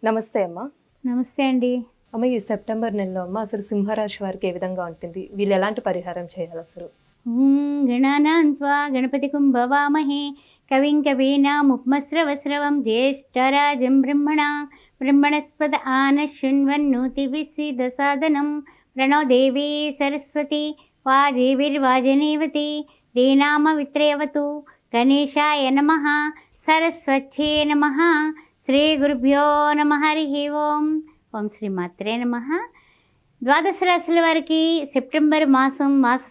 నమస్తే అమ్మ. నమస్తే అండి. అమ్మ, ఈ సెప్టెంబర్ నెలలో అమ్మ అసలు సింహరాశి వారికి ఏ విధంగా ఉంటుంది? వీళ్ళు ఎలాంటి పరిహారం చేయాలి అసలు? గణానాం త్వా గణపతిం భవామహే కవిం కవీనాముపమస్రవస్రవం జ్యేష్ఠరాజం బ్రహ్మణస్పద ఆనశృण्वन्नोतिभिस्सीदसादनं प्रणो देवी सरस्वती वाजेभिर्वाजनीवती दीनामवित्रयवतु गणेशाय नमः सरस्वत्यै नमः శ్రీగురుభ్యో నమ. హరి ఓం శ్రీమాత్రే నమ. ద్వాదశ రాశుల వారికి సెప్టెంబర్ మాస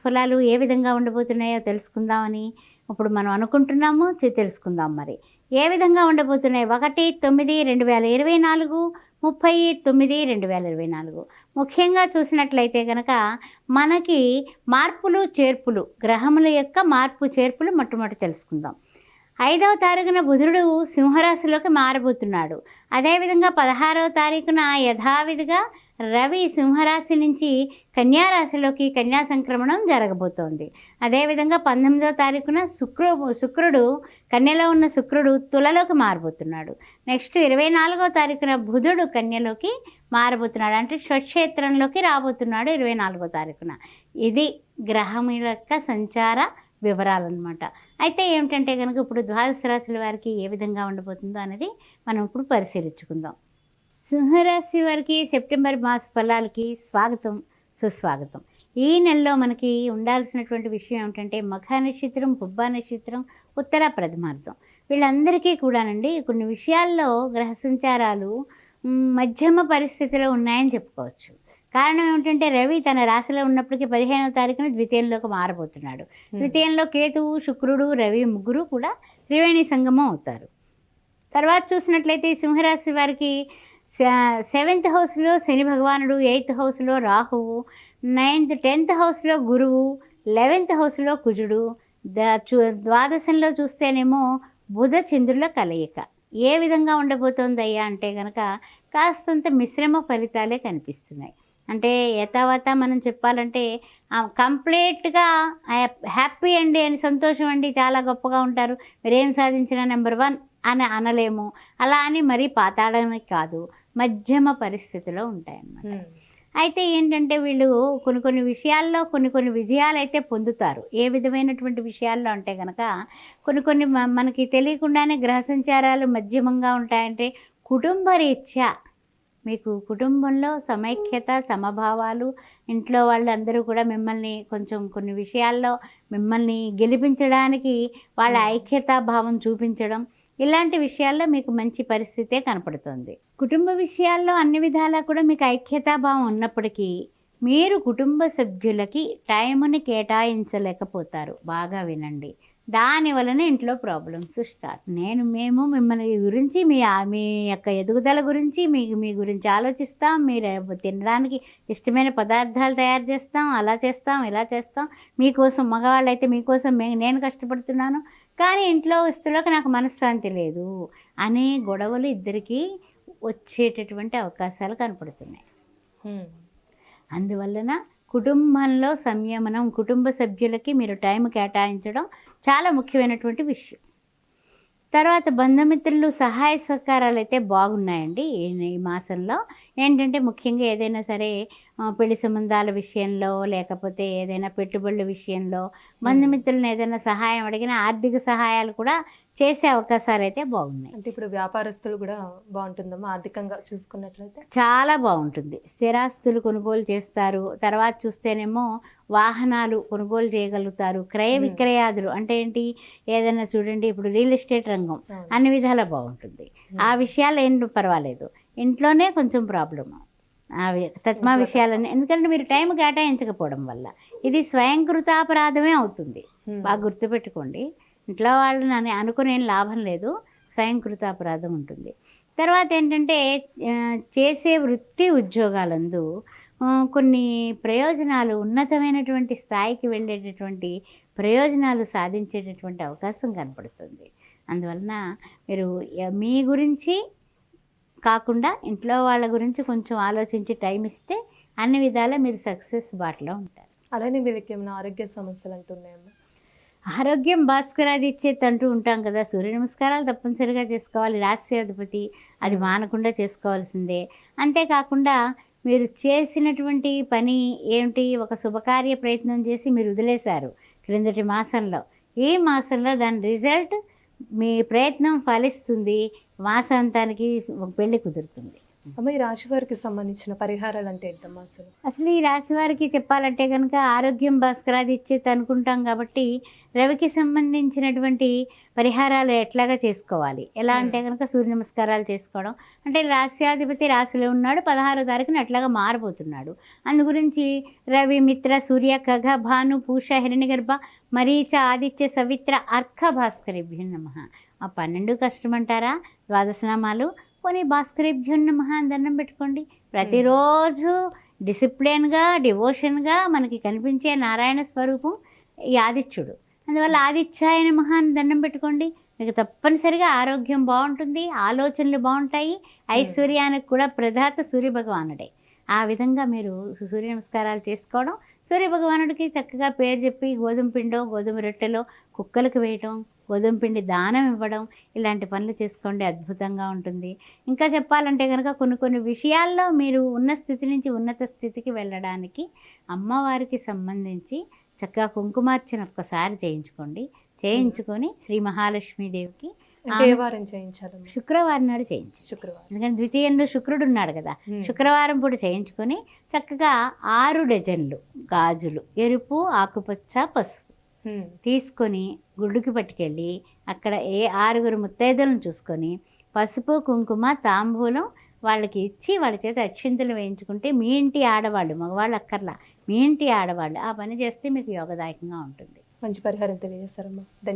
ఫలాలు ఏ విధంగా ఉండబోతున్నాయో తెలుసుకుందామని ఇప్పుడు మనం అనుకుంటున్నాము. తెలుసుకుందాం మరి ఏ విధంగా ఉండబోతున్నాయి. 1/9/2024, 30/9/2024. ముఖ్యంగా చూసినట్లయితే కనుక మనకి మార్పులు చేర్పులు, గ్రహముల యొక్క మార్పు చేర్పులు మొట్టమొదటి తెలుసుకుందాం. 5వ తారీఖున బుధుడు సింహరాశిలోకి మారబోతున్నాడు. అదేవిధంగా 16వ తారీఖున యథావిధిగా రవి సింహరాశి నుంచి కన్యారాశిలోకి కన్యా సంక్రమణం జరగబోతోంది. అదేవిధంగా 19వ తారీఖున శుక్రుడు కన్యలో ఉన్న శుక్రుడు తులలోకి మారబోతున్నాడు. నెక్స్ట్ 24వ తారీఖున బుధుడు కన్యలోకి మారబోతున్నాడు, అంటే స్వక్షేత్రంలోకి రాబోతున్నాడు 24వ తారీఖున. ఇది గ్రహముల యొక్క సంచార వివరాలన్నమాట. అయితే ఏమిటంటే కనుక ఇప్పుడు ద్వాదశ రాశుల వారికి ఏ విధంగా ఉండబోతుందో అనేది మనం ఇప్పుడు పరిశీలించుకుందాం. సింహరాశి వారికి సెప్టెంబర్ మాస ఫలాలకి స్వాగతం, సుస్వాగతం. ఈ నెలలో మనకి ఉండాల్సినటువంటి విషయం ఏమిటంటే మఖ నక్షత్రం, పుబ్బ నక్షత్రం, ఉత్తర ప్రథమార్థం వీళ్ళందరికీ కూడానండి కొన్ని విషయాల్లో గ్రహ సంచారాలు మధ్యమ పరిస్థితిలో ఉన్నాయని చెప్పుకోవచ్చు. కారణం ఏమిటంటే రవి తన రాశిలో ఉన్నప్పటికీ 15వ తారీఖున ద్వితీయంలోకి మారబోతున్నాడు. ద్వితీయంలో కేతువు, శుక్రుడు, రవి ముగ్గురు కూడా త్రివేణి సంగమం అవుతారు. తర్వాత చూసినట్లయితే సింహరాశి వారికి 7th హౌస్లో శని భగవానుడు, 8th హౌస్లో రాహువు, 10th హౌస్లో గురువు, 11th హౌస్లో కుజుడు, ద్వాదశంలో చూస్తేనేమో బుధ చంద్రుల కలయిక. ఏ విధంగా ఉండబోతోందయ్యా అంటే కనుక కాస్తంత మిశ్రమ ఫలితాలే కనిపిస్తున్నాయి. అంటే యథావత మనం చెప్పాలంటే కంప్లీట్గా హ్యాపీ అండి అని, సంతోషం అండి, చాలా గొప్పగా ఉంటారు, మీరేం సాధించిన నెంబర్ 1 అని అనలేము. అలా అని మరీ పాతాడానికి కాదు, మధ్యమ పరిస్థితిలో ఉంటాయన్నమాట. అయితే ఏంటంటే వీళ్ళు కొన్ని విషయాల్లో కొన్ని విజయాలు అయితే పొందుతారు. ఏ విధమైనటువంటి విషయాల్లో అంటే కనుక కొన్ని మనకి తెలియకుండానే గ్రహ సంచారాలు మధ్యమంగా ఉంటాయంటే కుటుంబ రీత్యా మీకు కుటుంబంలో సమైక్యత, సమభావాలు, ఇంట్లో వాళ్ళందరూ కూడా మిమ్మల్ని కొంచెం కొన్ని విషయాల్లో మిమ్మల్ని గెలిపించడానికి వాళ్ళ ఐక్యతాభావం చూపించడం, ఇలాంటి విషయాల్లో మీకు మంచి పరిస్థితే కనపడుతుంది. కుటుంబ విషయాల్లో అన్ని విధాలా కూడా మీకు ఐక్యతాభావం ఉన్నప్పటికీ మీరు కుటుంబ సభ్యులకి టైంని కేటాయించలేకపోతారు. బాగా వినండి. దాని వలన ఇంట్లో ప్రాబ్లమ్స్ స్టార్ట్. మేము మిమ్మల్ని గురించి మీ యొక్క ఎదుగుదల గురించి మీ గురించి ఆలోచిస్తాం. మీరు తినడానికి ఇష్టమైన పదార్థాలు తయారు చేస్తాం, అలా చేస్తాం, ఇలా చేస్తాం, మీకోసం. మగవాళ్ళు అయితే మీకోసం నేను కష్టపడుతున్నాను, కానీ ఇంట్లో వస్తువులకు నాకు మనశ్శాంతి లేదు అనే గొడవలు ఇద్దరికీ వచ్చేటటువంటి అవకాశాలు కనపడుతున్నాయి. అందువలన కుటుంబంలో సంయమనం, కుటుంబ సభ్యులకి మీరు టైం కేటాయించడం చాలా ముఖ్యమైనటువంటి విషయం. తర్వాత బంధుమిత్రులు సహాయ సహకారాలు అయితే బాగున్నాయండి ఈ మాసంలో. ఏంటంటే ముఖ్యంగా ఏదైనా సరే పెళ్లి సంబంధాల విషయంలో, లేకపోతే ఏదైనా పెట్టుబడుల విషయంలో బంధుమిత్రులను ఏదైనా సహాయం అడిగినా ఆర్థిక సహాయాలు కూడా చేసే అవకాశాలు అయితే బాగున్నాయి. అంటే ఇప్పుడు వ్యాపారస్తులు కూడా బాగుంటుందమ్మా ఆర్థికంగా చూసుకున్నట్లయితే? చాలా బాగుంటుంది. స్థిరాస్తులు కొనుగోలు చేస్తారు. తర్వాత చూస్తేనేమో వాహనాలు కొనుగోలు చేయగలుగుతారు. క్రయ విక్రయాదులు అంటే ఏంటి, ఏదైనా చూడండి ఇప్పుడు రియల్ ఎస్టేట్ రంగం అన్ని విధాలా బాగుంటుంది. ఆ విషయాలు ఏం పర్వాలేదు, ఇంట్లోనే కొంచెం ప్రాబ్లము తస్మా విషయాలన్నీ. ఎందుకంటే మీరు టైం కేటాయించకపోవడం వల్ల ఇది స్వయంకృతాపరాధమే అవుతుంది. బాగా గుర్తుపెట్టుకోండి. ఇంట్లో వాళ్ళని అనుకునే లాభం లేదు, స్వయంకృతాపరాధం ఉంటుంది. తర్వాత ఏంటంటే చేసే వృత్తి ఉద్యోగాలందు కొన్ని ప్రయోజనాలు, ఉన్నతమైనటువంటి స్థాయికి వెళ్ళేటటువంటి ప్రయోజనాలు సాధించేటటువంటి అవకాశం కనపడుతుంది. అందువలన మీరు మీ గురించి కాకుండా ఇంట్లో వాళ్ళ గురించి కొంచెం ఆలోచించి టైం ఇస్తే అన్ని విధాలా మీరు సక్సెస్ బాటలో ఉంటారు. అలానే వీళ్ళకి ఏమైనా ఆరోగ్య సమస్యలు అంటున్నాయమ్మా? ఆరోగ్యం భాస్కరాదిచ్చేది అంటూ ఉంటాం కదా, సూర్య నమస్కారాలు తప్పనిసరిగా చేసుకోవాలి. రాశ్యాధిపతి అది మానకుండా చేసుకోవాల్సిందే. అంతేకాకుండా మీరు చేసినటువంటి పని ఏమిటి, ఒక శుభకార్య ప్రయత్నం చేసి మీరు వదిలేశారు క్రిందటి మాసంలో. ఈ మాసంలో దాని రిజల్ట్, మీ ప్రయత్నం ఫలిస్తుంది. మాసాంతానికి ఒక పెళ్లి కుదురుతుంది. అమ్మ, ఈ రాశి వారికి సంబంధించిన పరిహారాలు అంటే ఏంటమ్మా అసలు? అసలు ఈ రాశి వారికి చెప్పాలంటే కనుక ఆరోగ్యం భాస్కరాది ఇచ్చేది అనుకుంటాం కాబట్టి రవికి సంబంధించినటువంటి పరిహారాలు ఎట్లాగా చేసుకోవాలి, ఎలా అంటే కనుక సూర్య నమస్కారాలు చేసుకోవడం. అంటే రాశ్యాధిపతి రాశిలో ఉన్నాడు, 16వ తారీఖున అట్లాగా మారబోతున్నాడు. అందు గురించి రవి, మిత్ర, సూర్య, ఖగ, భాను, పూష, హిరణ్యగర్భ, మరీచ, ఆదిత్య, సవిత్ర, అర్క భాస్కరేభ్యో నమః. ఆ 12 కష్టమంటారా? ద్వాదశనామాలు. పోనీ భాస్కరేభ్యో నమః అని దండం పెట్టుకోండి. ప్రతిరోజు డిసిప్లిన్గా, డివోషన్గా మనకి కనిపించే నారాయణ స్వరూపం ఈ ఆదిత్యుడు. అందువల్ల ఆదిత్యాయ నమః అని దండం పెట్టుకోండి. మీకు తప్పనిసరిగా ఆరోగ్యం బాగుంటుంది, ఆలోచనలు బాగుంటాయి. ఐశ్వర్యానికి కూడా ప్రదాత సూర్య భగవానుడే. ఆ విధంగా మీరు సూర్య నమస్కారాలు చేసుకోవడం, సూర్య భగవానుడికి చక్కగా పేరు చెప్పి గోధుమ పిండో, గోధుమ రొట్టెలో కుక్కలకు వేయటం, గోధుమ పిండి దానం ఇవ్వడం, ఇలాంటి పనులు చేసుకోండి. అద్భుతంగా ఉంటుంది. ఇంకా చెప్పాలంటే కనుక కొన్ని విషయాల్లో మీరు ఉన్న స్థితి నుంచి ఉన్నత స్థితికి వెళ్ళడానికి అమ్మవారికి సంబంధించి చక్కగా కుంకుమార్చన ఒక్కసారి చేయించుకోండి. చేయించుకొని శ్రీ మహాలక్ష్మీదేవికి ఏ వారం చేయించాలమ్మా? శుక్రవారం నాడు చేయించు. శుక్రవారం. ఎందుకంటే ద్వితీయంలో శుక్రుడు ఉన్నాడు కదా, శుక్రవారం పూట చేయించుకొని చక్కగా 6 డజన్లు గాజులు, ఎరుపు, ఆకుపచ్చ, పసుపు తీసుకొని గుళ్ళుకి పట్టుకెళ్ళి అక్కడ 6 ముత్తైదులను చూసుకొని పసుపు, కుంకుమ, తాంబూలం వాళ్ళకి ఇచ్చి వాళ్ళ చేత అక్షింతలు వేయించుకుంటే, మీ ఇంటి ఆడవాళ్ళు, మగవాళ్ళు అక్కర్లా, మీ ఇంటి ఆడవాళ్ళు ఆ పని చేస్తే మీకు యోగదాయకంగా ఉంటుంది. మంచి పరిహారం తెలియజేస్తారమ్మా.